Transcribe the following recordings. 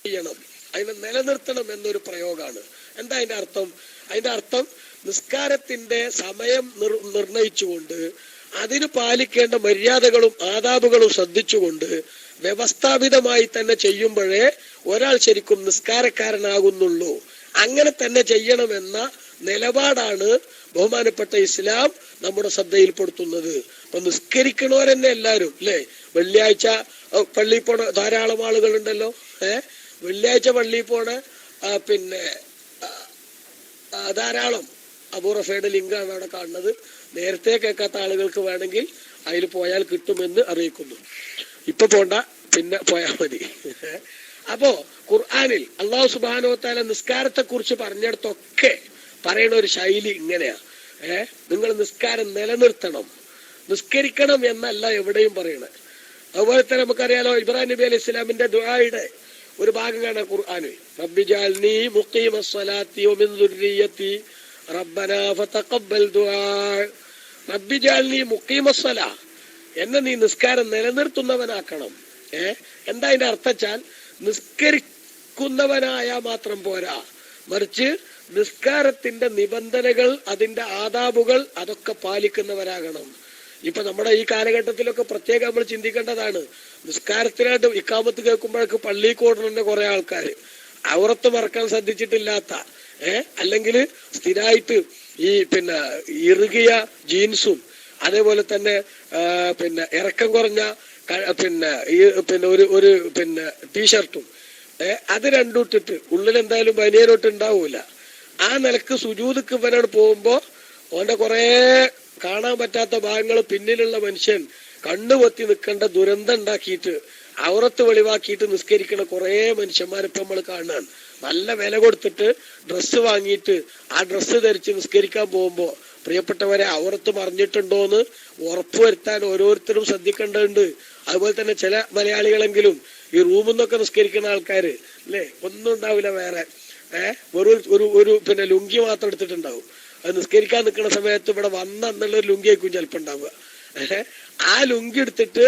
ചെയ്യണം, അതിനെ നിലനിർത്തണം എന്നൊരു പ്രയോഗമാണ്. എന്താ അതിന്റെ അർത്ഥം? അതിന്റെ അർത്ഥം നിസ്കാരത്തിന്റെ സമയം നിർണയിച്ചുകൊണ്ട് അതിന് പാലിക്കേണ്ട മര്യാദകളും ആദാബുകളും ശ്രദ്ധിച്ചുകൊണ്ട് വ്യവസ്ഥാപിതമായി തന്നെ ചെയ്യുമ്പോഴേ ഒരാൾ ശരിക്കും നിസ്കാരക്കാരനാകുന്നുള്ളൂ. അങ്ങനെ തന്നെ ചെയ്യണമെന്ന നിലപാടാണ് ബഹുമാനപ്പെട്ട ഇസ്ലാം നമ്മുടെ ശ്രദ്ധയിൽപ്പെടുത്തുന്നത്. അപ്പൊ നിസ്കരിക്കണവരെന്നെ എല്ലാവരും അല്ലേ, വെള്ളിയാഴ്ച പള്ളിയിൽ പോണ ധാരാളം ആളുകളുണ്ടല്ലോ. വെള്ളിയാഴ്ച പള്ളിയിൽ പോണ പിന്നെ ധാരാളം അബൂ റഫയുടെ ലിങ്കാണ് അവിടെ കാണുന്നത്. നേരത്തെ കേൾക്കാത്ത ആളുകൾക്ക് വേണമെങ്കിൽ അതിൽ പോയാൽ കിട്ടുമെന്ന് അറിയിക്കുന്നു. ഇപ്പൊ പോണ്ട, പിന്നെ പോയാൽ മതി. അപ്പോ ഖുർആനിൽ അല്ലാഹു സുബ്ഹാനഹു വ തആല നിസ്കാരത്തെ കുറിച്ച് പറഞ്ഞിടത്തൊക്കെ പറയുന്ന ഒരു ശൈലി ഇങ്ങനെയാ. നിങ്ങൾ നിസ്കാരം നിലനിർത്തണം, നിസ്കരിക്കണം എന്നല്ല എവിടെയും പറയണേ. അതുപോലെ തന്നെ നമുക്കറിയാലോ, ഇബ്രാഹിം നബി അലൈഹി ഇസ്ലാമിന്റെ ദുആയുടെ ഒരു ഭാഗം കാണാം ഖുർആനിൽ. റബ്ബി ജഅൽനി മുഖീമസ്സലാത്തി വമിൻ ദുർരിയ്യതി റബ്ബനാ ഫതഖബ്ബൽ ദുആ. റബ്ബി ജഅൽനി മുഖീമസ്സലാ, എന്നെ നീ നിസ്കാരം നിലനിർത്തുന്നവനാക്കണം. എന്താ അതിന്റെ അർത്ഥം വെച്ചാൽ, നിസ്കരിക്കുന്നവനായാ മാത്രം പോരാ, മറിച്ച് നിസ്കാരത്തിന്റെ നിബന്ധനകൾ, അതിന്റെ ആദാബുകൾ അതൊക്കെ പാലിക്കുന്നവരാകണം. ഇപ്പൊ നമ്മുടെ ഈ കാലഘട്ടത്തിലൊക്കെ പ്രത്യേകം നമ്മൾ ചിന്തിക്കേണ്ടതാണ്. നിസ്കാരത്തിനായിട്ട് ഇക്കാമത്ത് കേൾക്കുമ്പോഴേക്ക് പള്ളിയിൽ കൂടുന്ന കുറെ ആൾക്കാര് ഔറത്ത് മറക്കാൻ ശ്രദ്ധിച്ചിട്ടില്ലാത്ത, അല്ലെങ്കിൽ സ്ഥിരമായിട്ട് ഈ പിന്നെ ഇറുകിയ ജീൻസും അതേപോലെ തന്നെ പിന്നെ ഇറക്കം കുറഞ്ഞ ഒരു ടീഷർട്ടും അത് രണ്ടും ഇട്ടിട്ട് ഉള്ളിൽ എന്തായാലും ബനിയനോട്ട് ഉണ്ടാവൂല. ആ നിലക്ക് സുജൂദക്ക് ഇവനോട് പോകുമ്പോ ഓന്റെ കുറെ കാണാൻ പറ്റാത്ത ഭാഗങ്ങൾ പിന്നിലുള്ള മനുഷ്യൻ കണ്ണുപൊത്തി നിൽക്കേണ്ട ദുരന്തം ഉണ്ടാക്കിയിട്ട് ഔറത്ത് വെളിവാക്കിയിട്ട് നിസ്കരിക്കുന്ന കുറെ മനുഷ്യന്മാരിപ്പോ നമ്മൾ കാണാണ്. നല്ല വില കൊടുത്തിട്ട് ഡ്രസ്സ് വാങ്ങിയിട്ട് ആ ഡ്രസ്സ് ധരിച്ച് നിസ്കരിക്കാൻ പോകുമ്പോ പ്രിയപ്പെട്ടവരെ ഔറത്ത് മറിഞ്ഞിട്ടുണ്ടോന്ന് ഉറപ്പുവരുത്താൻ ഓരോരുത്തരും ശ്രദ്ധിക്കേണ്ടതുണ്ട്. അതുപോലെ തന്നെ ചില മലയാളികളെങ്കിലും ഈ റൂമിൽ നിന്നൊക്കെ നിസ്കരിക്കുന്ന ആൾക്കാര് അല്ലേ, ഒന്നും ഉണ്ടാവില്ല വേറെ, ഒരു പിന്നെ ലുങ്കി മാത്രം എടുത്തിട്ടുണ്ടാവും. അത് നിസ്കരിക്കാൻ നിൽക്കുന്ന സമയത്ത് ഇവിടെ വന്നുള്ളൊരു ലുങ്കി ആയിരിക്കും ചിലപ്പോ ഉണ്ടാവുക. ആ ലുങ്കി എടുത്തിട്ട്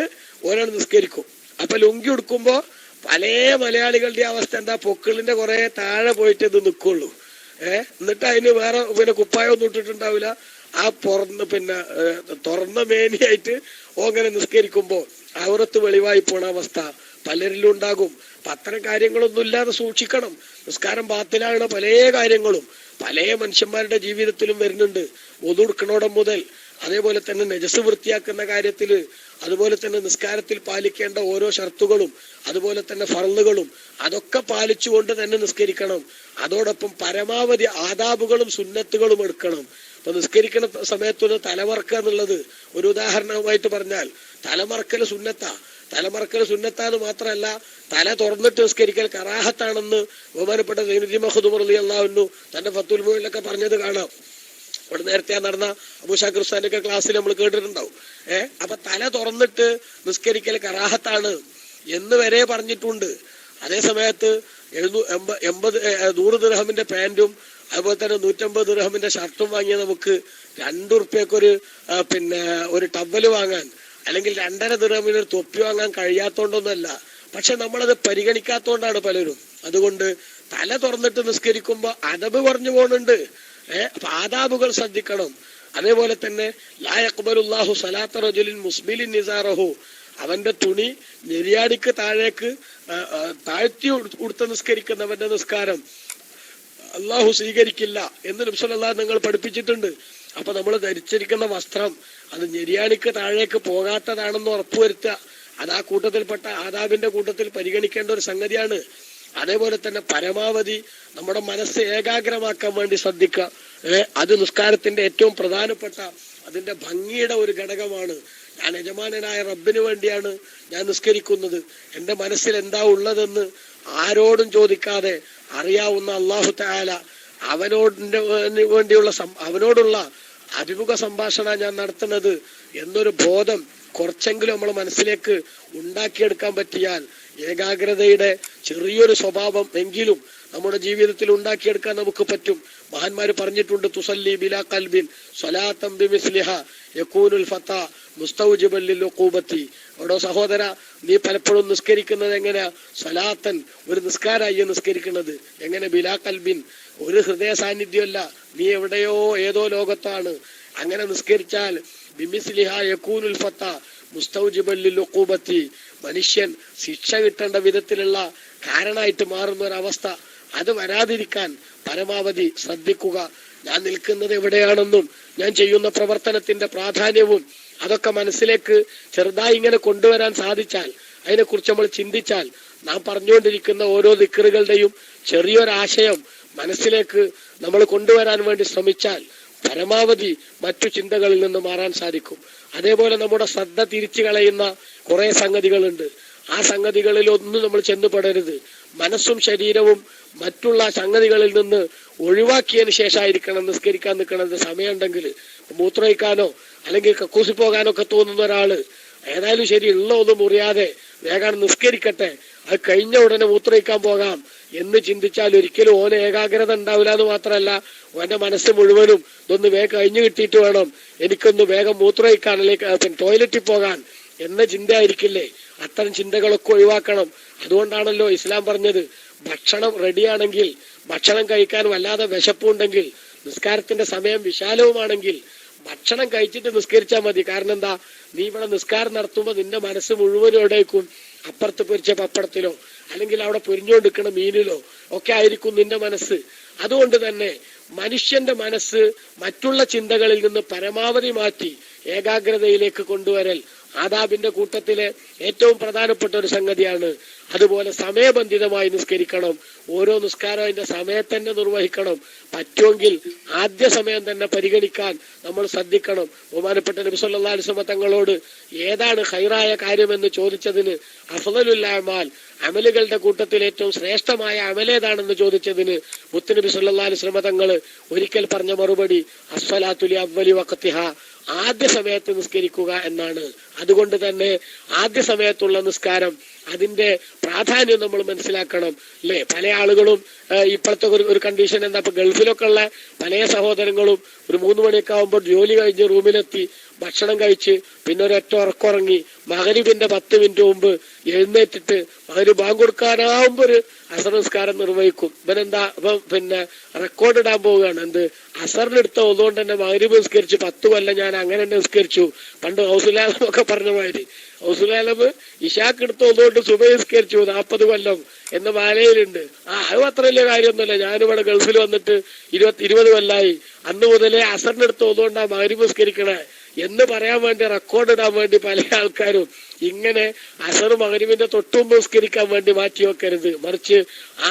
ഓരോന്ന് നിസ്കരിക്കും. അപ്പൊ ലുങ്കി എടുക്കുമ്പോ പല മലയാളികളുടെ അവസ്ഥ എന്താ, പൊക്കിളിന്റെ കുറെ താഴെ പോയിട്ട് ഇത് നിൽക്കുള്ളൂ. എന്നിട്ട് അതിന് വേറെ പിന്നെ കുപ്പായൊന്നും ഇട്ടിട്ടുണ്ടാവില്ല. ആ തുറന്ന മേനിയായിട്ട് ഓങ്ങനെ നിസ്കരിക്കുമ്പോ ഔറത്ത് വെളിവായി പോണ അവസ്ഥ പലരിലും ഉണ്ടാകും. അപ്പൊ അത്തരം കാര്യങ്ങളൊന്നും ഇല്ലാതെ സൂക്ഷിക്കണം. നിസ്കാരം ബാത്തിലാകുന്ന പല കാര്യങ്ങളും പല മനുഷ്യന്മാരുടെ ജീവിതത്തിലും വരുന്നുണ്ട്. വുദു എടുക്കണോടം മുതൽ അതേപോലെ തന്നെ നജസ് വൃത്തിയാക്കുന്ന കാര്യത്തില്, അതുപോലെ തന്നെ നിസ്കാരത്തിൽ പാലിക്കേണ്ട ഓരോ ഷർത്തുകളും അതുപോലെ തന്നെ ഫർളുകളും അതൊക്കെ പാലിച്ചുകൊണ്ട് തന്നെ നിസ്കരിക്കണം. അതോടൊപ്പം പരമാവധി ആദാബുകളും സുന്നത്തുകളും എടുക്കണം. അപ്പൊ നിസ്കരിക്കുന്ന സമയത്തൊന്ന് തലമറക്കുക എന്നുള്ളത് ഒരു ഉദാഹരണമായിട്ട് പറഞ്ഞാൽ, തലമറക്കൽ സുന്നത്താന്ന് മാത്രമല്ല, തല തുറന്നിട്ട് നിസ്കരിക്കൽ കറാഹത്താണെന്ന് ബഹുമാനപ്പെട്ട സൈനുദ്ദീൻ മഖ്ദൂം റളിയല്ലാഹു അൻഹു തന്റെ ഫത്തുൽ മുഈനിലൊക്കെ പറഞ്ഞത് കാണാം. ഇവിടെ നേരത്തെ നടന്ന അബൂ ഷാക്കിർ ഉസ്താദിന്റെ ഒക്കെ ക്ലാസ്സിൽ നമ്മൾ കേട്ടിട്ടുണ്ടാവും. അപ്പൊ തല തുറന്നിട്ട് നിസ്കരിക്കൽ കറാഹത്താണ് എന്ന് വരെ പറഞ്ഞിട്ടുണ്ട്. അതേ സമയത്ത് 100 ദിർഹമിന്റെ പാന്റും അതുപോലെ തന്നെ 150 ദിർഹമിന്റെ ഷർട്ടും വാങ്ങിയ നമുക്ക് 2 ഉറുപ്പ്യക്കൊരു ഒരു ടവല് വാങ്ങാൻ, അല്ലെങ്കിൽ 2.5 ദിർഹമിന് ഒരു തൊപ്പി വാങ്ങാൻ കഴിയാത്തോണ്ടൊന്നുമല്ല. പക്ഷെ നമ്മളത് പരിഗണിക്കാത്തോണ്ടാണ് പലരും. അതുകൊണ്ട് തല തുറന്നിട്ട് നിസ്കരിക്കുമ്പോ അദബ് കുറഞ്ഞു പോകുന്നുണ്ട്. അപ്പൊ ആദാബുകൾ ശ്രദ്ധിക്കണം. അതേപോലെ തന്നെ ലാ യഖ്ബലുല്ലാഹു സലാത്ത റജുലിൻ മുസ്ബിലിൻ നിസാറഹു, അവന്റെ തുണി നെരിയാടിക്ക് താഴേക്ക് താഴ്ത്തി ഉടുത്ത് നിസ്കരിക്കുന്നവന്റെ നിസ്കാരം അള്ളാഹു സ്വീകരിക്കില്ല എന്ന് നബി സല്ലല്ലാഹു അലൈഹി വസല്ലം പഠിപ്പിച്ചിട്ടുണ്ട്. അപ്പൊ നമ്മൾ ധരിച്ചിരിക്കുന്ന വസ്ത്രം അത് നെരിയാണിക്ക് താഴേക്ക് പോകാത്തതാണെന്ന് ഉറപ്പുവരുത്തുക. അത് ആ കൂട്ടത്തിൽപ്പെട്ട ആദാബിന്റെ കൂട്ടത്തിൽ പരിഗണിക്കേണ്ട ഒരു സംഗതിയാണ്. അതേപോലെ തന്നെ പരമാവധി നമ്മുടെ മനസ്സ് ഏകാഗ്രമാക്കാൻ വേണ്ടി ശ്രദ്ധിക്കുക. അത് നിസ്കാരത്തിന്റെ ഏറ്റവും പ്രധാനപ്പെട്ട അതിന്റെ ഭംഗിയുടെ ഒരു ഘടകമാണ്. ഞാൻ യജമാനനായ റബ്ബിന് വേണ്ടിയാണ് ഞാൻ നിസ്കരിക്കുന്നത്. എന്റെ മനസ്സിൽ എന്താ ഉള്ളതെന്ന് ആരോടും ചോദിക്കാതെ അറിയാവുന്ന അല്ലാഹു തആല അവനോടുള്ള അഭിമുഖ സംഭാഷണ ഞാൻ നടത്തുന്നത് എന്നൊരു ബോധം കുറച്ചെങ്കിലും നമ്മളെ മനസ്സിലേക്ക് ഉണ്ടാക്കിയെടുക്കാൻ പറ്റിയാൽ ഏകാഗ്രതയുടെ ചെറിയൊരു സ്വഭാവം എങ്കിലും നമ്മുടെ ജീവിതത്തിൽ ഉണ്ടാക്കിയെടുക്കാൻ നമുക്ക് പറ്റും. മഹാന്മാര് പറഞ്ഞിട്ടുണ്ട്, തുസല്ലി ബിലാ ഖൽബിൻ സ്വലാത്തൻ ബിമിസ്ലിഹ യകൂനുൽ ഫതാ മുസ്തൗജിബൻ ലിൽഉഖൂബത്തി. ഓടോ സഹോദര, നീ പലപ്പോഴും നിസ്കരിക്കുന്നത് എങ്ങനെയാ? സ്വലാത്തൻ, ഒരു നിസ്കാരായി നിസ്കരിക്കുന്നത് എങ്ങനെ? ബിലാ ഖൽബിൻ, ഒരു ഹൃദയ സാന്നിധ്യമല്ല, നീ എവിടെയോ ഏതോ ലോകത്താണ്. അങ്ങനെ നിസ്കരിച്ചാൽ ബിമിസ്ലിഹ യകൂനുൽ ഫതാ മുസ്തൗജിബൻ ലിൽഉഖൂബത്തി, മനുഷ്യൻ ശിക്ഷ കിട്ടേണ്ട വിധത്തിലുള്ള കാരണമായിട്ട് മാറുന്ന ഒരവസ്ഥ, അത് വരാതിരിക്കാൻ പരമാവധി ശ്രദ്ധിക്കുക. ഞാൻ നിൽക്കുന്നത് എവിടെയാണെന്നും ഞാൻ ചെയ്യുന്ന പ്രവർത്തനത്തിന്റെ പ്രാധാന്യവും അതൊക്കെ മനസ്സിലേക്ക് ചെറുതായി ഇങ്ങനെ കൊണ്ടുവരാൻ സാധിച്ചാൽ, അതിനെക്കുറിച്ച് നമ്മൾ ചിന്തിച്ചാൽ, നാം പറഞ്ഞുകൊണ്ടിരിക്കുന്ന ഓരോ ദിക്റുകളുടെയും ചെറിയൊരാശയം മനസ്സിലേക്ക് നമ്മൾ കൊണ്ടുവരാൻ വേണ്ടി ശ്രമിച്ചാൽ പരമാവധി മറ്റു ചിന്തകളിൽ നിന്ന് മാറാൻ സാധിക്കും. അതേപോലെ നമ്മുടെ ശ്രദ്ധ തിരിച്ചു കളയുന്ന കുറെ സംഗതികളുണ്ട്. ആ സംഗതികളിൽ ഒന്നും നമ്മൾ ചെന്നുപെടരുത്. മനസ്സും ശരീരവും മറ്റുള്ള സംഗതികളിൽ നിന്ന് ഒഴിവാക്കിയതിന് ശേഷമായിരിക്കണം നിസ്കരിക്കാൻ നിൽക്കണത്. സമയമുണ്ടെങ്കിൽ മൂത്രയിക്കാനോ അല്ലെങ്കിൽ കക്കൂസി പോകാനോ ഒക്കെ തോന്നുന്ന ഒരാള് ഏതായാലും ശരി, ഉള്ള ഒന്നും മുറിയാതെ വേഗം നിസ്കരിക്കട്ടെ, അത് കഴിഞ്ഞ ഉടനെ മൂത്രയിക്കാൻ പോകാം എന്ന് ചിന്തിച്ചാൽ ഒരിക്കലും ഓന് ഏകാഗ്രത ഉണ്ടാവില്ല എന്ന് മാത്രമല്ല, ഓന്റെ മനസ്സ് മുഴുവനും ഇതൊന്ന് വേഗം കഴിഞ്ഞു കിട്ടിയിട്ട് വേണം എനിക്കൊന്ന് വേഗം മൂത്രയിക്കാൻ അല്ലെങ്കിൽ ടോയ്ലറ്റിൽ പോകാൻ എന്ന ചിന്ത ആയിരിക്കില്ലേ. അത്തരം ചിന്തകളൊക്കെ ഒഴിവാക്കണം. അതുകൊണ്ടാണല്ലോ ഇസ്ലാം പറഞ്ഞത്, ഭക്ഷണം റെഡിയാണെങ്കിൽ, ഭക്ഷണം കഴിക്കാൻ വല്ലാതെ വിശപ്പുണ്ടെങ്കിൽ, നിസ്കാരത്തിന്റെ സമയം വിശാലവുമാണെങ്കിൽ ഭക്ഷണം കഴിച്ചിട്ട് നിസ്കരിച്ചാൽ മതി. കാരണം എന്താ, നീ ഇവിടെ നിസ്കാരം നടത്തുമ്പോൾ നിന്റെ മനസ്സ് മുഴുവനും എവിടേക്കും അപ്പുറത്ത് പൊരിച്ച പപ്പടത്തിലോ അല്ലെങ്കിൽ അവിടെ പൊരിഞ്ഞുകൊണ്ടിരിക്കുന്ന മീനിലോ ഒക്കെ ആയിരിക്കും നിന്റെ മനസ്സ്. അതുകൊണ്ട് തന്നെ മനുഷ്യന്റെ മനസ്സ് മറ്റുള്ള ചിന്തകളിൽ നിന്ന് പരമാവധി മാറ്റി ഏകാഗ്രതയിലേക്ക് കൊണ്ടുവരൽ ആദാബിന്റെ കൂട്ടത്തിലെ ഏറ്റവും പ്രധാനപ്പെട്ട ഒരു സംഗതിയാണ്. അതുപോലെ സമയബന്ധിതമായി നിസ്കരിക്കണം. ഓരോ നിസ്കാരം അതിന്റെ സമയത്തന്നെ നിർവഹിക്കണം. പറ്റുമെങ്കിൽ ആദ്യ സമയം തന്നെ പരിഗണിക്കാൻ നമ്മൾ ശ്രദ്ധിക്കണം. ബഹുമാനപ്പെട്ട നബി സല്ലല്ലാഹു അലൈഹി വസല്ലം തങ്ങളോട് ഏതാണ് ഖൈറായ കാര്യമെന്ന് ചോദിച്ചതിന്, അഫ്ളലുൽ അഅ്മാൽ, അമലുകളുടെ കൂട്ടത്തിൽ ഏറ്റവും ശ്രേഷ്ഠമായ അമലേതാണെന്ന് ചോദിച്ചതിന് മുത്തുനബി സല്ലല്ലാഹു അലൈഹി വസല്ലം തങ്ങൾ ഒരിക്കൽ പറഞ്ഞ മറുപടി അസ്സലാത്തു ലി അവ്വലി വഖതിഹ, ആദ്യ സമയത്ത് നിസ്കരിക്കുക എന്നാണ്. അതുകൊണ്ട് തന്നെ ആദ്യ സമയത്തുള്ള നിസ്കാരം, അതിന്റെ പ്രാധാന്യം നമ്മൾ മനസ്സിലാക്കണം അല്ലെ. പല ആളുകളും ഇപ്പോഴത്തെ ഒരു കണ്ടീഷൻ എന്താ, ഇപ്പൊ ഗൾഫിലൊക്കെ ഉള്ള പല സഹോദരങ്ങളും ഒരു 3 മണിയൊക്കെ ആകുമ്പോൾ ജോലി കഴിഞ്ഞ് റൂമിലെത്തി ഭക്ഷണം കഴിച്ച് പിന്നെ ഒരൊറ്റ ഉറക്കുറങ്ങി മഗ്‌രിബിന്റെ 10 മിനിറ്റ് മുമ്പ് എഴുന്നേറ്റിട്ട് മഗ്‌രിബ് ബാങ്ക് കൊടുക്കാനാവുമ്പോ ഒരു അസർ നിസ്കാരം നിർവഹിക്കും. ഇവനെന്താ പിന്നെ റെക്കോർഡ് ഇടാൻ പോവുകയാണ്. എന്ത്, അസറിനെടുത്ത ഒന്നുകൊണ്ട് തന്നെ മഗ്‌രിബ് നിസ്കരിച്ച് 10 കൊല്ലം ഞാൻ അങ്ങനെ തന്നെ നിസ്കരിച്ചു. പണ്ട് ഹൗസുലാലം ഒക്കെ പറഞ്ഞ മാതിരി ഹൗസുലാലം ഇശാക്ക് എടുത്ത ഒന്നുകൊണ്ട് സുബഹി നിസ്കരിച്ചു 40 കൊല്ലം എന്ന മാലയിലുണ്ട്. അത് അത്ര വലിയ കാര്യമൊന്നുമല്ല. ഞാനിവിടെ ഗൾഫിൽ വന്നിട്ട് 20 കൊല്ലായി, അന്ന് മുതലേ അസറിനെടുത്ത് ഒന്നുകൊണ്ടാ മഗ്‌രിബ് നിസ്കരിക്കണേ എന്ന് പറയാൻ വേണ്ടി റെക്കോർഡ് ഇടാൻ വേണ്ടി പല ആൾക്കാരും ഇങ്ങനെ അസർ മഗ്‌രിബിന്റെ തൊട്ടുമുമ്പ് നിസ്കരിക്കാൻ വേണ്ടി മാറ്റി വെക്കരുത്. മറിച്ച്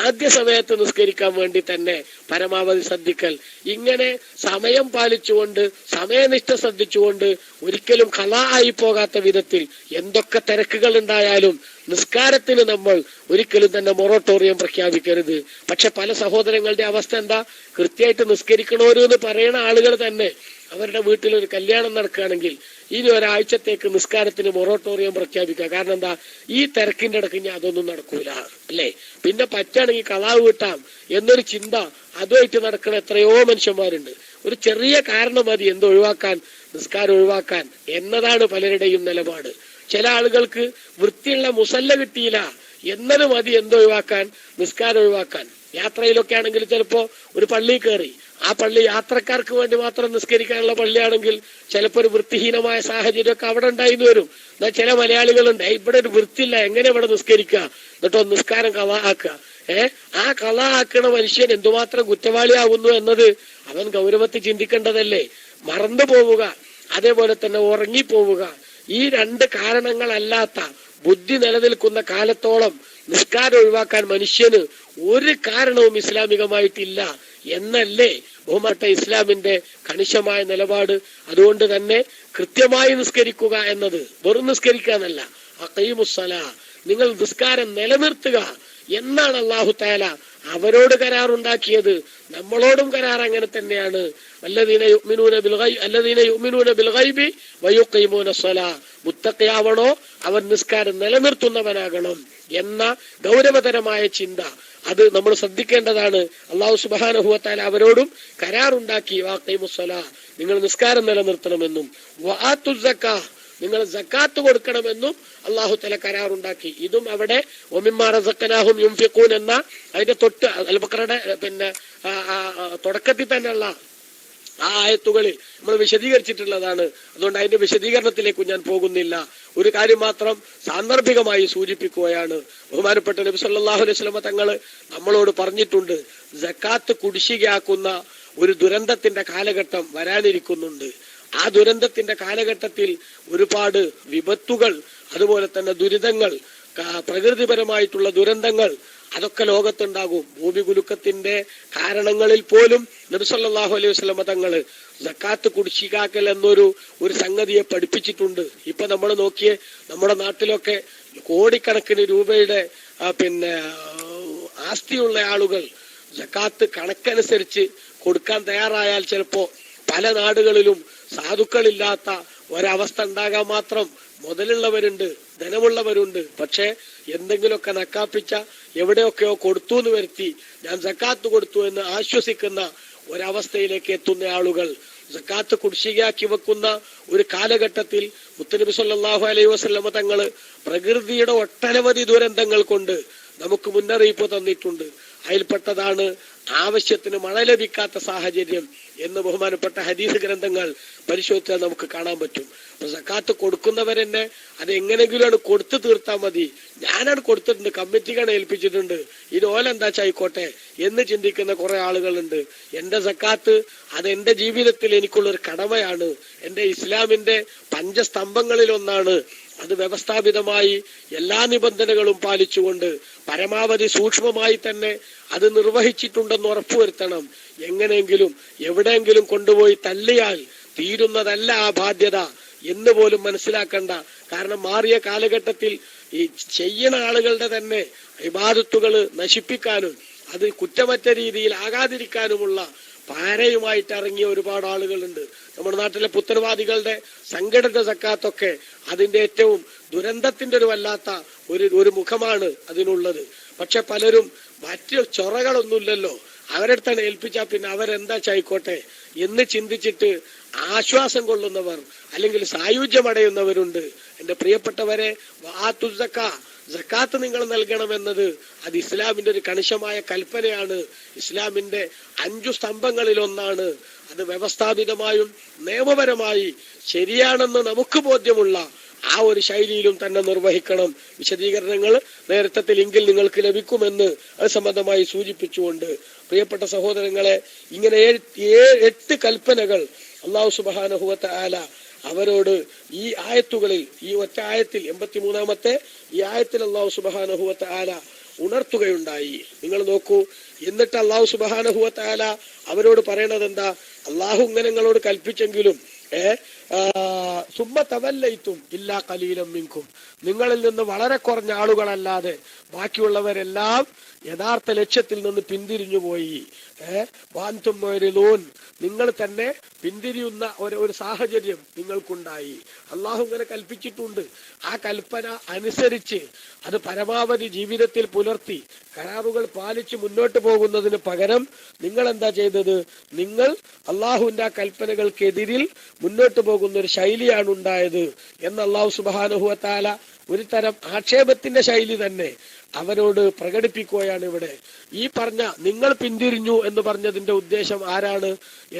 ആദ്യ സമയത്ത് നിസ്കരിക്കാൻ വേണ്ടി തന്നെ പരമാവധി ശ്രദ്ധിക്കൽ. ഇങ്ങനെ സമയം പാലിച്ചുകൊണ്ട്, സമയനിഷ്ഠ ശ്രദ്ധിച്ചുകൊണ്ട്, ഒരിക്കലും ഖളാ ആയി പോകാത്ത വിധത്തിൽ എന്തൊക്കെ തിരക്കുകൾ ഉണ്ടായാലും നിസ്കാരത്തിന് നമ്മൾ ഒരിക്കലും തന്നെ മൊറട്ടോറിയം പ്രഖ്യാപിക്കരുത്. പക്ഷെ പല സഹോദരങ്ങളുടെ അവസ്ഥ എന്താ, കൃത്യമായിട്ട് നിസ്കരിക്കണോരു എന്ന് പറയുന്ന ആളുകൾ തന്നെ അവരുടെ വീട്ടിലൊരു കല്യാണം നടക്കുകയാണെങ്കിൽ ഇനി ഒരാഴ്ചത്തേക്ക് നിസ്കാരത്തിന് മൊറട്ടോറിയം പ്രഖ്യാപിക്കുക. കാരണം എന്താ, ഈ തിരക്കിന്റെ ഇടയ്ക്ക് ഇനി അതൊന്നും നടക്കൂല അല്ലേ. പിന്നെ പറ്റുകയാണെങ്കിൽ കളാവ് കിട്ടാം എന്നൊരു ചിന്ത അതുമായിട്ട് നടക്കുന്ന എത്രയോ മനുഷ്യന്മാരുണ്ട്. ഒരു ചെറിയ കാരണം മതി എന്തൊഴിവാക്കാൻ, നിസ്കാരം ഒഴിവാക്കാൻ എന്നതാണ് പലരുടെയും നിലപാട്. ചില ആളുകൾക്ക് വൃത്തിയുള്ള മുസല്ല കിട്ടിയില്ല എന്നത് മതി എന്തൊഴിവാക്കാൻ, നിസ്കാരം ഒഴിവാക്കാൻ. യാത്രയിലൊക്കെ ആണെങ്കിൽ ചിലപ്പോ ഒരു പള്ളി കയറി, ആ പള്ളി യാത്രക്കാർക്ക് വേണ്ടി മാത്രം നിസ്കരിക്കാനുള്ള പള്ളിയാണെങ്കിൽ ചിലപ്പോ ഒരു വൃത്തിഹീനമായ സാഹചര്യമൊക്കെ അവിടെ ഉണ്ടായിന്ന് വരും. എന്നാൽ ചില മലയാളികളുണ്ട്, ഇവിടെ ഒരു വൃത്തിയില്ല, എങ്ങനെ ഇവിടെ നിസ്കരിക്കുക, എന്നിട്ടോ നിസ്കാരം കളാ ആക്കുക. ആ കളാ ആക്കണ മനുഷ്യൻ എന്തുമാത്രം കുറ്റവാളിയാകുന്നു എന്നത് അവൻ ഗൗരവത്തിൽ ചിന്തിക്കേണ്ടതല്ലേ. മറന്നു പോവുക, അതേപോലെ തന്നെ ഉറങ്ങിപ്പോവുക, ഈ 2 കാരണങ്ങളല്ലാത്ത ബുദ്ധി നിലനിൽക്കുന്ന കാലത്തോളം നിസ്കാരം ഒഴിവാക്കാൻ മനുഷ്യന് ഒരു കാരണവും ഇസ്ലാമികമായിട്ടില്ല എന്നല്ലേ ബഹുമാനപ്പെട്ട ഇസ്ലാമിന്റെ കണിശമായ നിലപാട്. അതുകൊണ്ട് തന്നെ കൃത്യമായി നിസ്കരിക്കുക എന്നത് വെറും നിസ്കരിക്കാനല്ല, അഖീമുസ്സലാ, നിങ്ങൾ നിസ്കാരം നിലനിർത്തുക എന്നാണ് അല്ലാഹു തആല അവരോട് കരാറുണ്ടാക്കിയത്. നമ്മളോടും കരാർ അങ്ങനെ തന്നെയാണ്. അല്ലദീന യുഅ്മിനൂന ബിൽ ഗൈബി വയുഖീമൂന സ്വലാ. മുത്തഖിയാവണോ അവൻ നിസ്കാരം നിലനിർത്തുന്നവനാകണം എന്ന ഗൗരവതരമായ ചിന്ത അത് നമ്മൾ ശ്രദ്ധിക്കേണ്ടതാണ്. അല്ലാഹു സുബ്ഹാനഹു വ തആല അവരോടും കരാറുണ്ടാക്കി, വഖീമുസ്സലാ, നിങ്ങൾ നിസ്കാരം നിലനിർത്തണമെന്നും, വആത്തുസ് സക്കാ, നിങ്ങൾ സക്കാത്ത് കൊടുക്കണമെന്നും അല്ലാഹു തആല കരാറുണ്ടാക്കി. ഇതും അവിടെ വമിമ്മാ റസഖനാഹും യുൻഫിഖൂൻ എന്ന അതിന്റെ തൊട്ട് അൽ ബഖറയുടെ തുടക്കത്തിൽ തന്നെയുള്ള ആ ആയത്തുകളിൽ നമ്മൾ വിശദീകരിച്ചിട്ടുള്ളതാണ്. അതുകൊണ്ട് അതിന്റെ വിശദീകരണത്തിലേക്ക് ഞാൻ പോകുന്നില്ല. ഒരു കാര്യം മാത്രം സാന്ദർഭികമായി സൂചിപ്പിക്കുകയാണ്. ബഹുമാനപ്പെട്ട നബി സല്ലല്ലാഹു അലൈഹി വസല്ലം തങ്ങൾ നമ്മളോട് പറഞ്ഞിട്ടുണ്ട്, സക്കാത്ത് കുടിശ്ശികയാക്കുന്ന ഒരു ദുരന്തത്തിന്റെ കാലഘട്ടം വരാനിരിക്കുന്നുണ്ട്. ആ ദുരന്തത്തിന്റെ കാലഘട്ടത്തിൽ ഒരുപാട് വിപത്തുകൾ, അതുപോലെ തന്നെ ദുരിതങ്ങൾ, പ്രകൃതിപരമായിട്ടുള്ള ദുരന്തങ്ങൾ അതൊക്കെ ലോകത്തുണ്ടാകും. ഭൂമികുലുക്കത്തിന്റെ കാരണങ്ങളിൽ പോലും നബി സല്ലല്ലാഹു അലൈഹി വസല്ലം തങ്ങള് സക്കാത്ത് കുടിശ്ശികാക്കൽ എന്നൊരു സംഗതിയെ പഠിപ്പിച്ചിട്ടുണ്ട്. ഇപ്പൊ നമ്മൾ നോക്കിയേ, നമ്മുടെ നാട്ടിലൊക്കെ കോടിക്കണക്കിന് രൂപയുടെ ആസ്തിയുള്ള ആളുകൾ സക്കാത്ത് കണക്കനുസരിച്ച് കൊടുക്കാൻ തയ്യാറായാൽ ചിലപ്പോ പല നാടുകളിലും സാധുക്കളില്ലാത്ത ഒരവസ്ഥ ഉണ്ടാകാൻ മാത്രം മുതലുള്ളവരുണ്ട്, ധനമുള്ളവരുണ്ട്. പക്ഷെ എന്തെങ്കിലുമൊക്കെ നക്കാപ്പിച്ച എവിടെയൊക്കെയോ കൊടുത്തു എന്ന് വരുത്തി ഞാൻ സക്കാത്ത് കൊടുത്തു എന്ന് ആശ്വസിക്കുന്ന ഒരവസ്ഥയിലേക്ക് എത്തുന്ന ആളുകൾ സക്കാത്ത് കുടിശ്ശികയാക്കി വെക്കുന്ന ഒരു കാലഘട്ടത്തിൽ മുത്തനബി സല്ലല്ലാഹു അലൈഹി വസല്ലമ തങ്ങള് പ്രകൃതിയുടെ ഒട്ടനവധി ദുരന്തങ്ങൾ കൊണ്ട് നമുക്ക് മുന്നറിയിപ്പ് തന്നിട്ടുണ്ട്. അതിൽപ്പെട്ടതാണ് ആവശ്യത്തിന് മഴ ലഭിക്കാത്ത സാഹചര്യം എന്ന് ബഹുമാനപ്പെട്ട ഹദീസ് ഗ്രന്ഥങ്ങൾ പരിശോധിച്ചാൽ നമുക്ക് കാണാൻ പറ്റും. അപ്പൊ സക്കാത്ത് കൊടുക്കുന്നവരെന്നെ അത് എങ്ങനെയെങ്കിലും കൊടുത്തു തീർത്താൽ മതി, ഞാനാണ് കൊടുത്തിട്ടുണ്ട്, കമ്മിറ്റിക്കാണ് ഏൽപ്പിച്ചിട്ടുണ്ട്, ഇത് ഓലെന്താ ചായിക്കോട്ടെ എന്ന് ചിന്തിക്കുന്ന കുറെ ആളുകളുണ്ട്. എന്റെ സക്കാത്ത് അത് എന്റെ ജീവിതത്തിൽ എനിക്കുള്ളൊരു കടമയാണ്, എന്റെ ഇസ്ലാമിന്റെ പഞ്ചസ്തംഭങ്ങളിൽ ഒന്നാണ്. അത് വ്യവസ്ഥാപിതമായി എല്ലാ നിബന്ധനകളും പാലിച്ചുകൊണ്ട് പരമാവധി സൂക്ഷ്മമായി തന്നെ അത് നിർവഹിച്ചിട്ടുണ്ടെന്ന് ഉറപ്പുവരുത്തണം. എങ്ങനെയെങ്കിലും എവിടെയെങ്കിലും കൊണ്ടുപോയി തള്ളിയാൽ തീരുന്നതല്ല ആ ബാധ്യത എന്ന് പോലും മനസ്സിലാക്കണ്ട. കാരണം മാറിയ കാലഘട്ടത്തിൽ ഈ ചെയ്യുന്ന ആളുകളുടെ തന്നെ ഇബാദത്തുകൾ നശിപ്പിക്കാനും അത് കുറ്റമറ്റ രീതിയിൽ ആകാതിരിക്കാനുമുള്ള പാരയുമായിട്ട് ഇറങ്ങിയ ഒരുപാട് ആളുകളുണ്ട്. നമ്മുടെ നാട്ടിലെ പുത്തൻവാദികളുടെ സംഘടിത സക്കാത്തൊക്കെ അതിന്റെ ഏറ്റവും ദുരന്തത്തിന്റെ ഒരു വല്ലാത്ത ഒരു മുഖമാണ് അതിനുള്ളത്. പക്ഷെ പലരും മറ്റു ചൊറകളൊന്നുമില്ലല്ലോ, അവരെടുത്താണ് ഏൽപ്പിച്ചാൽ പിന്നെ അവരെന്താ ചായിക്കോട്ടെ എന്ന് ചിന്തിച്ചിട്ട് ആശ്വാസം കൊള്ളുന്നവർ അല്ലെങ്കിൽ സായുജ്യമടയുന്നവരുണ്ട്. എന്റെ പ്രിയപ്പെട്ടവരെ, സക്കാത്ത് നിങ്ങൾ നൽകണമെന്നത് അത് ഇസ്ലാമിന്റെ ഒരു കണിശമായ കൽപ്പനയാണ്. ഇസ്ലാമിന്റെ 5 സ്തംഭങ്ങളിൽ ഒന്നാണ്. അത് വ്യവസ്ഥാപിതമായും നിയമപരമായി ശരിയാണെന്ന് നമുക്ക് ബോധ്യമുള്ള ആ ഒരു ശൈലിയിലും തന്നെ നിർവഹിക്കണം. വിശദീകരണങ്ങൾ നേരത്തെ ലിങ്കിൽ നിങ്ങൾക്ക് ലഭിക്കുമെന്ന് അത് സംബന്ധമായി സൂചിപ്പിച്ചുകൊണ്ട് പ്രിയപ്പെട്ട സഹോദരങ്ങളെ, ഇങ്ങനെ 8 കൽപ്പനകൾ അല്ലാഹു സുബ്ഹാനഹു വ തആല അവരോട് ഈ ആയത്തുകളിൽ, ഈ ഒറ്റ ആയത്തിൽ 83-ാമത്തെ ഈ ആയത്തിൽ അല്ലാഹു സുബ്ഹാനഹു വ തആല ഉണർത്തുകയുണ്ടായി. നിങ്ങൾ നോക്കൂ, എന്നിട്ട് അല്ലാഹു സുബ്ഹാനഹു വ തആല അവരോട് പറയണത് എന്താ? അല്ലാഹു ഇങ്ങനെ നിങ്ങളോട് കൽപ്പിച്ചെങ്കിലും സുമ്മ തവല്ലൈതും ഇല്ലാ ഖലീലം മിൻകും, നിങ്ങളിൽ നിന്ന് വളരെ കുറഞ്ഞ ആളുകളല്ലാതെ ബാക്കിയുള്ളവരെല്ലാം യഥാർത്ഥ ലക്ഷ്യത്തിൽ നിന്ന് പിന്തിരിഞ്ഞുപോയി. വാൻതും മുഅ്രിദൂൻ, നിങ്ങൾ തന്നെ പിന്തിരിയുന്ന ഒരു സാഹചര്യം നിങ്ങൾക്കുണ്ടായി. അള്ളാഹു ഇങ്ങനെ കൽപ്പിച്ചിട്ടുണ്ട്. ആ കൽപ്പന അനുസരിച്ച് അത് പരമാവധി ജീവിതത്തിൽ പുലർത്തി കരാറുകൾ പാലിച്ച് മുന്നോട്ട് പോകുന്നതിന് പകരം നിങ്ങൾ എന്താ ചെയ്തത്? നിങ്ങൾ അള്ളാഹുവിന്റെ ആ കൽപ്പനകൾക്കെതിരിൽ മുന്നോട്ട് പോകുന്ന ഒരു ശൈലിയാണ് ഉണ്ടായത് എന്ന് അള്ളാഹു സുബ്ഹാനഹു വ തആല ഒരു തരം ആക്ഷേപത്തിന്റെ ശൈലി തന്നെ അവരോട് പ്രകടിപ്പിക്കുകയാണ്. ഇവിടെ ഈ പറഞ്ഞ നിങ്ങൾ പിന്തിരിഞ്ഞു എന്ന് പറഞ്ഞതിന്റെ ഉദ്ദേശം ആരാണ്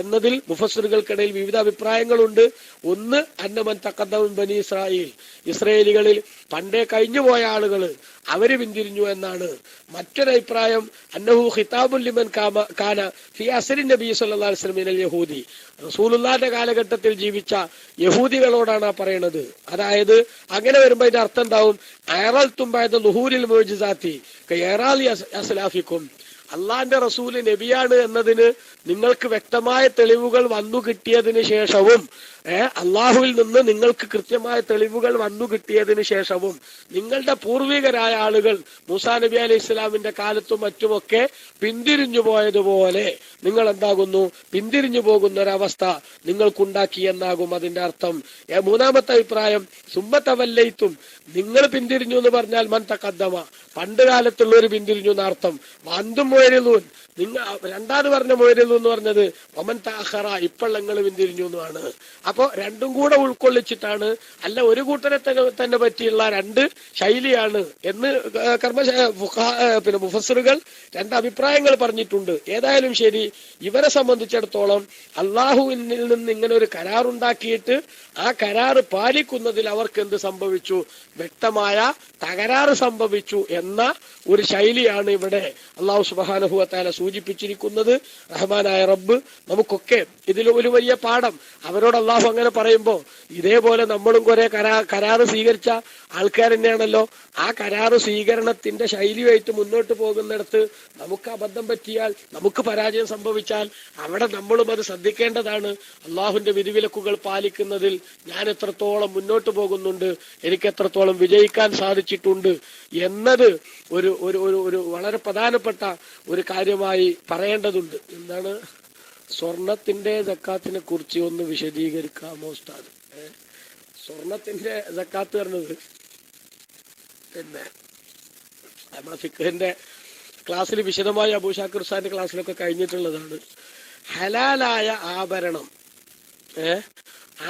എന്നതിൽ മുഫസ്സിറുകൾക്കിടയിൽ വിവിധ അഭിപ്രായങ്ങളുണ്ട്. ഒന്ന്, അന്നമൻ തഖദ്ദമ ബനി ഇസ്രായേൽ, ഇസ്രായേലികളിൽ പണ്ടേ കഴിഞ്ഞുപോയ ആളുകൾ അവര് പിന്തിരിഞ്ഞു എന്നാണ്. മറ്റൊരഭിപ്രായം അന്നഹു ഖിതാബുൽ ലിമൻ കാന ഫി അസ്രി നബി സല്ലല്ലാഹു അലൈഹി വസല്ലം മിനൽ യഹൂദി, റസൂലുള്ളാഹിന്റെ കാലഘട്ടത്തിൽ ജീവിച്ച യഹൂദികളോടാണ് ആ പറയുന്നത്. അതായത് അങ്ങനെ വരുമ്പോ അതിന്റെ അർത്ഥം എന്താവും? അയറൽതും ബഅദ ളുഹൂരിൽ മുഅ്ജിസാത്തി കയറാലി അസ്ലാഫിക്കും, അള്ളാന്റെ റസൂല് നബിയാണ് എന്നതിന് നിങ്ങൾക്ക് വ്യക്തമായ തെളിവുകൾ വന്നു കിട്ടിയതിന് ശേഷവും അള്ളാഹുവിൽ നിന്ന് നിങ്ങൾക്ക് കൃത്യമായ തെളിവുകൾ വന്നു കിട്ടിയതിനു ശേഷവും നിങ്ങളുടെ പൂർവികരായ ആളുകൾ മൂസാ നബി അലൈഹി ഇസ്ലാമിന്റെ കാലത്തും മറ്റുമൊക്കെ പിന്തിരിഞ്ഞു പോയതുപോലെ നിങ്ങൾ എന്താകുന്നു, പിന്തിരിഞ്ഞു പോകുന്ന ഒരവസ്ഥ നിങ്ങൾക്കുണ്ടാക്കി എന്നാകും അതിന്റെ അർത്ഥം. മൂന്നാമത്തെ അഭിപ്രായം സുമ്മത്തവല്ലയിത്തും, നിങ്ങൾ പിന്തിരിഞ്ഞു എന്ന് പറഞ്ഞാൽ മൻ തഖദ്ദമ, പണ്ട് കാലത്തുള്ളവർ പിന്തിരിഞ്ഞു എന്നർത്ഥം. വന്തും മൊയരിലൂൻ, നിങ്ങൾ രണ്ടാമത് പറഞ്ഞ മൊയരിലു എന്ന് പറഞ്ഞത് ഒമൻ താഖറ, ഇപ്പോൾ നിങ്ങൾ പിന്തിരിഞ്ഞു എന്നാണ്. അപ്പൊ രണ്ടും കൂടെ ഉൾക്കൊള്ളിച്ചിട്ടാണ്, അല്ല ഒരു കൂട്ടരെ തന്നെ പറ്റിയുള്ള രണ്ട് ശൈലിയാണ് എന്ന് പിന്നെ മുഫസ്സിറുകൾ രണ്ട് അഭിപ്രായങ്ങൾ പറഞ്ഞിട്ടുണ്ട്. ഏതായാലും ശരി, ഇവരെ സംബന്ധിച്ചിടത്തോളം അള്ളാഹുവിനിൽ നിന്ന് ഇങ്ങനെ ഒരു കരാറുണ്ടാക്കിയിട്ട് ആ കരാറ് പാലിക്കുന്നതിൽ അവർക്ക് എന്ത് സംഭവിച്ചു, വ്യക്തമായ തകരാറ് സംഭവിച്ചു എന്ന ഒരു ശൈലിയാണ് ഇവിടെ അള്ളാഹു സുബ്ഹാനഹു വ തആല സൂചിപ്പിച്ചിരിക്കുന്നത്. റഹ്മാനായ റബ്ബ് നമുക്കൊക്കെ ഇതിൽ ഒരു വലിയ പാഠം. അവരോട് അള്ളാഹു അങ്ങനെ പറയുമ്പോ ഇതേപോലെ നമ്മളും കുറെ കരാറ് സ്വീകരിച്ച ആൾക്കാർ തന്നെയാണല്ലോ. ആ കരാറ് സ്വീകരണത്തിന്റെ ശൈലിയായിട്ട് മുന്നോട്ട് പോകുന്നിടത്ത് നമുക്ക് അബദ്ധം പറ്റിയാൽ, നമുക്ക് പരാജയം സംഭവിച്ചാൽ അവിടെ നമ്മളും അത് ശ്രദ്ധിക്കേണ്ടതാണ്. അള്ളാഹുവിന്റെ വിധിവിലക്കുകൾ പാലിക്കുന്നതിൽ ഞാൻ എത്രത്തോളം മുന്നോട്ട് പോകുന്നുണ്ട്, എനിക്ക് എത്രത്തോളം വിജയിക്കാൻ സാധിച്ചിട്ടുണ്ട് എന്നത് ഒരു ഒരു ഒരു വളരെ പ്രധാനപ്പെട്ട ഒരു കാര്യമായി പറയേണ്ടതുണ്ട്. എന്താണ് സ്വർണത്തിന്റെ സക്കാത്തിനെ കുറിച്ച് ഒന്ന് വിശദീകരിക്കാമോ ഉസ്താദ്? സ്വർണത്തിന്റെ സക്കാത്ത് പറഞ്ഞത് പിന്നെ നമ്മുടെ ഫിഖിന്റെ ക്ലാസ്സിൽ വിശദമായി അബൂ ഷാക്കിർ ഉസ്താദിന്റെ ക്ലാസ്സിലൊക്കെ കഴിഞ്ഞിട്ടുള്ളതാണ്. ഹലാലായ ആഭരണം,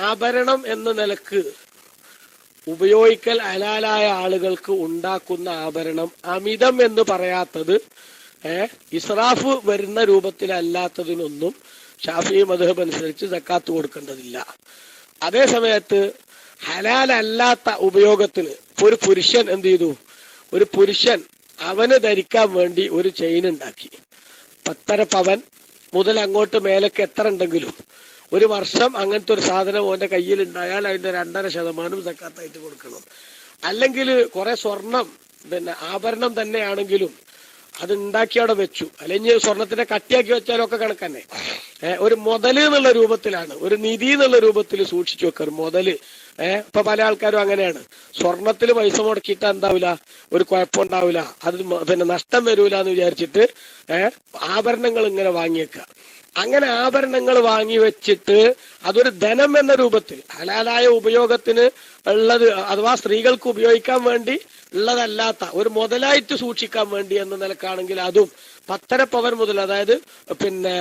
ആഭരണം എന്ന നിലക്ക് ഉപയോഗിക്കൽ ഹലാലായ ആളുകൾക്ക് ഉണ്ടാക്കുന്ന ആഭരണം അമിതം എന്ന് പറയാത്തത്, ഇസ്രാഫ് വരുന്ന രൂപത്തിലല്ലാത്തതിനൊന്നും ഷാഫിഈ മദ്ഹബ് അനുസരിച്ച് സക്കാത്ത് കൊടുക്കേണ്ടതില്ല. അതേ സമയത്ത് ഹലാലല്ലാത്ത ഉപയോഗത്തിന് ഒരു പുരുഷൻ എന്ത് ചെയ്തു, ഒരു പുരുഷൻ അവന് ധരിക്കാൻ വേണ്ടി ഒരു ചെയിൻ ഉണ്ടാക്കി. 10.5 പവൻ മുതൽ അങ്ങോട്ട് മേലേക്ക് എത്ര ഉണ്ടെങ്കിലും ഒരു വർഷം അങ്ങനത്തെ ഒരു സാധനം ഓന്റെ കയ്യിൽ ഉണ്ടായാൽ അതിന്റെ 2.5% സക്കാത്തായിട്ട് കൊടുക്കണം. അല്ലെങ്കിൽ കുറെ സ്വർണം പിന്നെ ആഭരണം തന്നെയാണെങ്കിലും അത് ഉണ്ടാക്കി അവിടെ വെച്ചു, അല്ലെങ്കിൽ സ്വർണത്തിന്റെ കട്ടിയാക്കി വെച്ചാലൊക്കെ കണക്കന്നെ. ഒരു മുതല് എന്നുള്ള രൂപത്തിലാണ്, ഒരു നിധി എന്നുള്ള രൂപത്തിൽ സൂക്ഷിച്ചു വെക്കാറ് മുതല്. ഇപ്പൊ പല ആൾക്കാരും അങ്ങനെയാണ്, സ്വർണത്തിൽ പൈസ മുടക്കിയിട്ട് എന്താവില്ല, ഒരു കുഴപ്പമുണ്ടാവില്ല, അത് പിന്നെ നഷ്ടം വരൂല എന്ന് വിചാരിച്ചിട്ട് ആഭരണങ്ങൾ ഇങ്ങനെ വാങ്ങിയേക്കുക. അങ്ങനെ ആഭരണങ്ങൾ വാങ്ങി വെച്ചിട്ട് അതൊരു ധനം എന്ന രൂപത്തിൽ ഹലാലായ ഉപയോഗത്തിന് ഉള്ളത്, അഥവാ സ്ത്രീകൾക്ക് ഉപയോഗിക്കാൻ വേണ്ടി ഉള്ളതല്ലാത്ത ഒരു മുതലായിട്ട് സൂക്ഷിക്കാൻ വേണ്ടി എന്ന നിലക്കാണെങ്കിൽ അതും 10.5 പവൻ മുതൽ, അതായത് പിന്നെ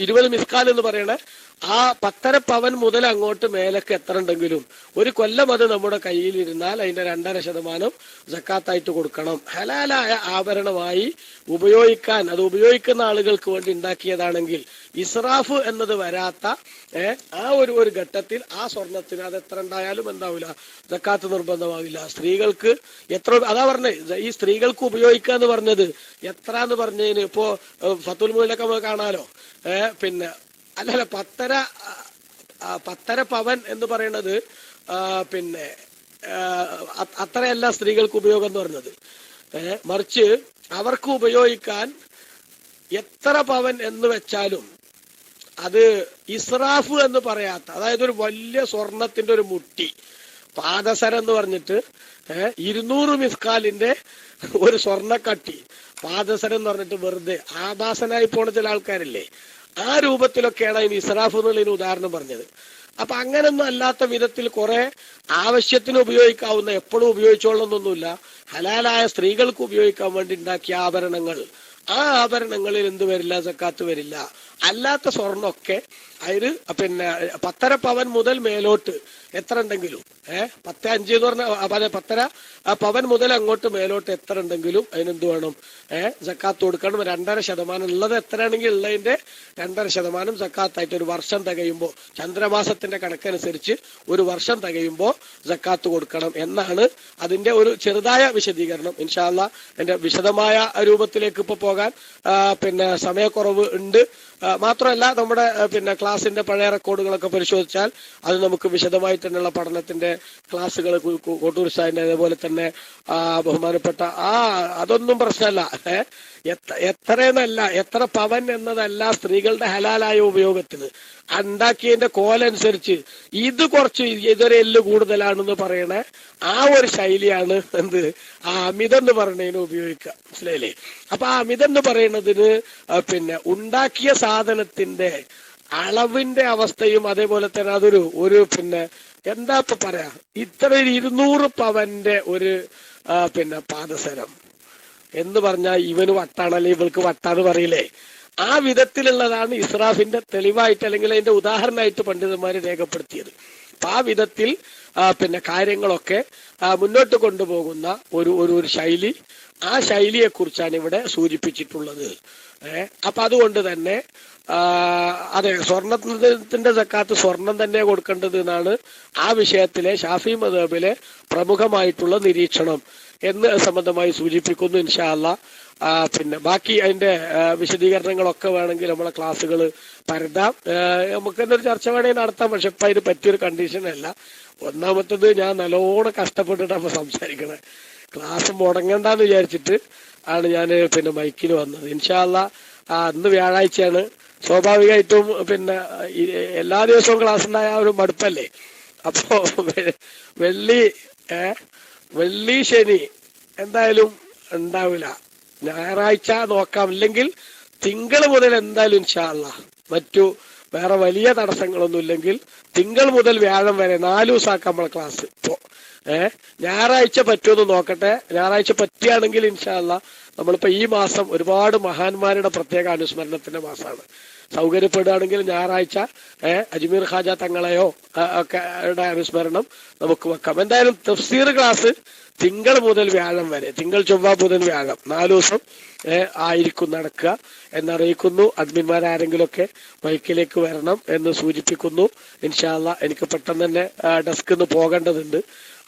20 മിസ്കാൽ എന്ന് പറയണ ആ 10.5 പവൻ മുതൽ അങ്ങോട്ട് മേലൊക്കെ എത്ര ഉണ്ടെങ്കിലും ഒരു കൊല്ലം അത് നമ്മുടെ കയ്യിലിരുന്നാൽ അതിന്റെ 2.5% സക്കാത്തായിട്ട് കൊടുക്കണം. ഹലാലായ ആഭരണമായി ഉപയോഗിക്കാൻ, അത് ഉപയോഗിക്കുന്ന ആളുകൾക്ക് വേണ്ടി ഉണ്ടാക്കിയതാണെങ്കിൽ ഇസ്രാഫ് എന്നത് വരാത്ത ആ ഒരു ഘട്ടത്തിൽ ആ സ്വർണത്തിന് അത് എത്ര ഉണ്ടായാലും എന്താവില്ല, സക്കാത്ത് നിർബന്ധമാവില്ല. സ്ത്രീകൾക്ക് എത്ര, അതാ പറഞ്ഞത് ഈ സ്ത്രീകൾക്ക് ഉപയോഗിക്കുക എന്ന് പറഞ്ഞത് എത്ര എന്ന് പറഞ്ഞതിന് ഇപ്പോ ഫത്തുൽ മുയിലൊക്കെ നമുക്ക് കാണാലോ. പിന്നെ അല്ലല്ല 10.5 പവൻ എന്ന് പറയുന്നത് പിന്നെ അത്രയല്ല സ്ത്രീകൾക്ക് ഉപയോഗം എന്ന് പറഞ്ഞത്. മറിച്ച് അവർക്ക് ഉപയോഗിക്കാൻ എത്ര പവൻ എന്ന് വെച്ചാലും അത് ഇസ്രാഫ് എന്ന് പറയാത്ത, അതായത് ഒരു വലിയ സ്വർണത്തിന്റെ ഒരു മുട്ടി പാദസരം എന്ന് പറഞ്ഞിട്ട് 200 മിസ്കാലിന്റെ ഒരു സ്വർണ്ണക്കട്ടി പാദസരം എന്ന് പറഞ്ഞിട്ട് വെറുതെ ആഭാസനായി പോണ ചില ആൾക്കാരില്ലേ, ആ രൂപത്തിലൊക്കെയാണ് അതിന് ഇസ്രാഫ് എന്നുള്ളതിന് ഉദാഹരണം പറഞ്ഞത്. അപ്പൊ അങ്ങനൊന്നും അല്ലാത്ത വിധത്തിൽ കുറെ ആവശ്യത്തിന് ഉപയോഗിക്കാവുന്ന, എപ്പോഴും ഉപയോഗിച്ചോളണമെന്നൊന്നുമില്ല, ഹലാലായ സ്ത്രീകൾക്ക് ഉപയോഗിക്കാൻ വേണ്ടി ഉണ്ടാക്കിയ ആഭരണങ്ങൾ, ആ ആഭരണങ്ങളിൽ എന്ത് വരില്ല, സക്കാത്ത് വരില്ല. അല്ലാത്ത സ്വർണ്ണമൊക്കെ അതിന് പിന്നെ 10.5 പവൻ മുതൽ മേലോട്ട് എത്ര ഉണ്ടെങ്കിലും 10.5 എന്ന് പറഞ്ഞ 10.5 പവൻ മുതൽ അങ്ങോട്ട് മേലോട്ട് എത്ര ഉണ്ടെങ്കിലും അതിനെന്ത് വേണം, സക്കാത്ത് കൊടുക്കണം. 2.5% ഉള്ളത് എത്രയാണെങ്കിൽ ഉള്ളതിന്റെ 2.5% സക്കാത്തായിട്ട് ഒരു വർഷം തികയുമ്പോൾ, ചന്ദ്രമാസത്തിന്റെ കണക്കനുസരിച്ച് ഒരു വർഷം തികയുമ്പോൾ സക്കാത്ത് കൊടുക്കണം എന്നാണ് അതിന്റെ ഒരു ചെറുതായ വിശദീകരണം. ഇൻഷാ അല്ലാഹ് എന്റെ വിശദമായ രൂപത്തിലേക്ക് ഇപ്പൊ കൊണ്ടുപോകാൻ പിന്നെ സമയക്കുറവ് ഉണ്ട്. മാത്രമല്ല നമ്മുടെ പിന്നെ ക്ലാസിന്റെ പഴയ റെക്കോർഡുകളൊക്കെ പരിശോധിച്ചാൽ അത് നമുക്ക് വിശദമായി തന്നെയുള്ള പഠനത്തിന്റെ ക്ലാസ്സുകൾ കോട്ടൂർ സാഹിന്റെ അതേപോലെ തന്നെ ബഹുമാനപ്പെട്ട അതൊന്നും പ്രശ്നമല്ല. എത്രയെന്നല്ല, എത്ര പവൻ എന്നതല്ല സ്ത്രീകളുടെ ഹലാലായ ഉപയോഗത്തിന് ഉണ്ടാക്കിയതിന്റെ കോലനുസരിച്ച് ഇത് കുറച്ച് ഇതൊരു എല്ല് കൂടുതലാണെന്ന് പറയണ ആ ഒരു ശൈലിയാണ് എന്ത് അമിതം എന്ന് പറയുന്നതിന് ഉപയോഗിക്കുക. മനസ്സിലായില്ലേ? അപ്പൊ ആ അമിതം എന്ന് പറയുന്നതിന് പിന്നെ ഉണ്ടാക്കിയ സാധനത്തിന്റെ അളവിന്റെ അവസ്ഥയും അതേപോലെ തന്നെ അതൊരു പിന്നെ എന്താ ഇപ്പൊ പറയാ, ഇത്ര 200 പവന്റെ ഒരു പിന്നെ പാദസരം എന്ന് പറഞ്ഞാൽ ഇവന് വട്ടാണല്ലേ ഇവൾക്ക് വട്ടാന്ന് പറയില്ലേ? ആ വിധത്തിലുള്ളതാണ് ഇസ്രാഫിന്റെ തെളിവായിട്ട് അല്ലെങ്കിൽ അതിന്റെ ഉദാഹരണമായിട്ട് പണ്ഡിതന്മാര് രേഖപ്പെടുത്തിയത്. അപ്പൊ ആ വിധത്തിൽ പിന്നെ കാര്യങ്ങളൊക്കെ മുന്നോട്ട് കൊണ്ടുപോകുന്ന ഒരു ശൈലി, ആ ശൈലിയെ കുറിച്ചാണ് ഇവിടെ സൂചിപ്പിച്ചിട്ടുള്ളത്. അപ്പൊ അതുകൊണ്ട് തന്നെ അതെ, സ്വർണത്തിന്റെ സക്കാത്ത് സ്വർണം തന്നെ കൊടുക്കേണ്ടത് എന്നാണ് ആ വിഷയത്തിലെ ഷാഫി മദ്ഹബിലെ പ്രമുഖമായിട്ടുള്ള നിരീക്ഷണം എന്ന് സംബന്ധമായി സൂചിപ്പിക്കുന്നു. ഇൻഷാ അല്ലാഹ് പിന്നെ ബാക്കി അതിന്റെ വിശദീകരണങ്ങളൊക്കെ വേണമെങ്കിൽ നമ്മളെ ക്ലാസ്സുകൾ പരതാം. നമുക്ക് തന്നെ ഒരു ചർച്ച വേണമെങ്കിൽ നടത്താം. പക്ഷെ ഇപ്പൊ അതിന് പറ്റിയൊരു കണ്ടീഷൻ അല്ല. ഒന്നാമത്തത്, ഞാൻ നല്ലോണം കഷ്ടപ്പെട്ടിട്ടാണ് സംസാരിക്കണേ. ക്ലാസ് മുടങ്ങണ്ടെന്ന് വിചാരിച്ചിട്ട് ആണ് ഞാൻ പിന്നെ മൈക്കിൽ വന്നത്. ഇൻഷാ അല്ലാഹ് ഇന്ന് വ്യാഴാഴ്ചയാണ്. സ്വാഭാവികമായിട്ടും പിന്നെ എല്ലാ ദിവസവും ക്ലാസ് ഉണ്ടായ ഒരു മടുപ്പല്ലേ. അപ്പോ വെള്ളി ശനി എന്തായാലും ഉണ്ടാവില്ല. ഞായറാഴ്ച നോക്കാം, ഇല്ലെങ്കിൽ തിങ്കൾ മുതൽ എന്തായാലും ഇൻഷാ അല്ലാഹ് മറ്റു വേറെ വലിയ തടസ്സങ്ങളൊന്നും ഇല്ലെങ്കിൽ തിങ്കൾ മുതൽ വ്യാഴം വരെ 4 ദിവസമാക്കാം നമ്മളെ ക്ലാസ്. ഇപ്പോ ഞായറാഴ്ച പറ്റുമെന്ന് നോക്കട്ടെ. ഞായറാഴ്ച പറ്റുകയാണെങ്കിൽ ഇൻഷാ അല്ലാഹ് നമ്മളിപ്പോ ഈ മാസം ഒരുപാട് മഹാന്മാരുടെ പ്രത്യേക അനുസ്മരണത്തിന്റെ മാസമാണ്. സൗകര്യപ്പെടുകയാണെങ്കിൽ ഞായറാഴ്ച അജ്മീർ ഖാജ തങ്ങളെയോ ഒക്കെ അനുസ്മരണം നമുക്ക് വെക്കാം. എന്തായാലും തഫ്സീർ ക്ലാസ് തിങ്കൾ മുതൽ വ്യാഴം വരെ, തിങ്കൾ ചൊവ്വ ബുധൻ വ്യാഴം 4 ദിവസം ആയിരിക്കും നടക്കുക എന്നറിയിക്കുന്നു. അഡ്മിന്മാരാരെങ്കിലുമൊക്കെ മൈക്കിലേക്ക് വരണം എന്ന് സൂചിപ്പിക്കുന്നു. ഇൻഷാ അല്ലാഹ് എനിക്ക് പെട്ടെന്ന് തന്നെ ഡെസ്കിൽ നിന്ന് പോകേണ്ടതുണ്ട്.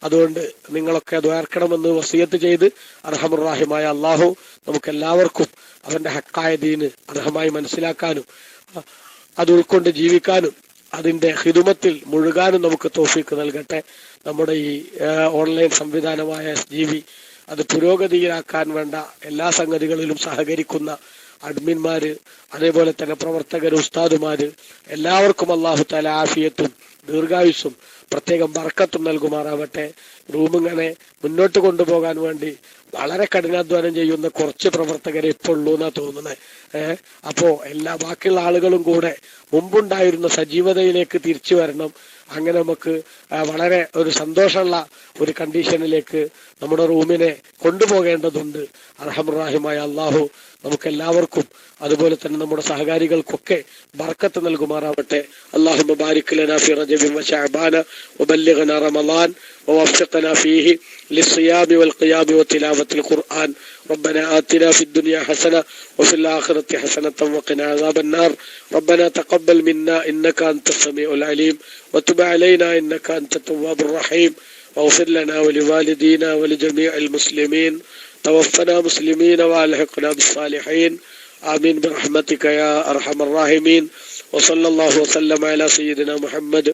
അതുകൊണ്ട് നിങ്ങളൊക്കെ ദ്വാർക്കണമെന്ന് വസിയത്ത് ചെയ്ത് അർഹമുർ-റഹീമായ അള്ളാഹു നമുക്ക് എല്ലാവർക്കും അവന്റെ ഹക്കായ ദീന് അർഹമായി മനസ്സിലാക്കാനും അത് ഉൾക്കൊണ്ട് ജീവിക്കാനും അതിന്റെ ഖിദ്മത്തിൽ മുഴുകാനും നമുക്ക് തൗഫീഖ് നൽകട്ടെ. നമ്മുടെ ഈ ഓൺലൈൻ സംവിധാനമായ SGV അത് പുരോഗതിയിലാക്കാൻ വേണ്ട എല്ലാ സംഗതികളിലും സഹകരിക്കുന്ന അഡ്മിന്മാര്, അതേപോലെ തന്നെ പ്രവർത്തകര്, ഉസ്താദുമാര് എല്ലാവർക്കും അല്ലാഹു തആല ആഫിയത്തും ദീർഘായുസ്സും പ്രത്യേകം ബർക്കത്തും നൽകുമാറാവട്ടെ. റൂമിങ്ങനെ മുന്നോട്ട് കൊണ്ടുപോകാൻ വേണ്ടി വളരെ കഠിനാധ്വാനം ചെയ്യുന്ന കുറച്ച് പ്രവർത്തകരെ ഇപ്പോൾ ഉള്ളൂ എന്നാ തോന്നുന്നത്. അപ്പോ ബാക്കിയുള്ള ആളുകളും കൂടെ മുമ്പുണ്ടായിരുന്ന സജീവതയിലേക്ക് തിരിച്ചു വരണം. അങ്ങനെ നമുക്ക് വളരെ ഒരു സന്തോഷമുള്ള ഒരു കണ്ടീഷനിലേക്ക് നമ്മുടെ റൂമിനെ കൊണ്ടുപോകേണ്ടതുണ്ട്. അർഹമുർ-റഹീമായ അള്ളാഹു നമുക്ക് എല്ലാവർക്കും അതുപോലെ തന്നെ നമ്മുടെ സഹകാരികൾക്കൊക്കെ ബർക്കത്ത് നൽകുമാറാവട്ടെ. അല്ലാഹുമ്മ ബാരിക് ലനാ ഫി റജബിൻ വ ശഅബാന വബല്ലിഗ്നാ റമളാൻ ووفقنا فيه للصيام والقيام وتلاوة القرآن. ربنا آتنا في الدنيا حسنة وفي الآخرة حسنة وقنا عذاب النار. ربنا تقبل منا إنك أنت السميع العليم وتب علينا إنك أنت التواب الرحيم واغفر لنا ولوالدينا ولجميع المسلمين. توفنا مسلمين وألحقنا بالصالحين. آمين برحمتك يا أرحم الراحمين. وصلى الله وسلم على سيدنا محمد.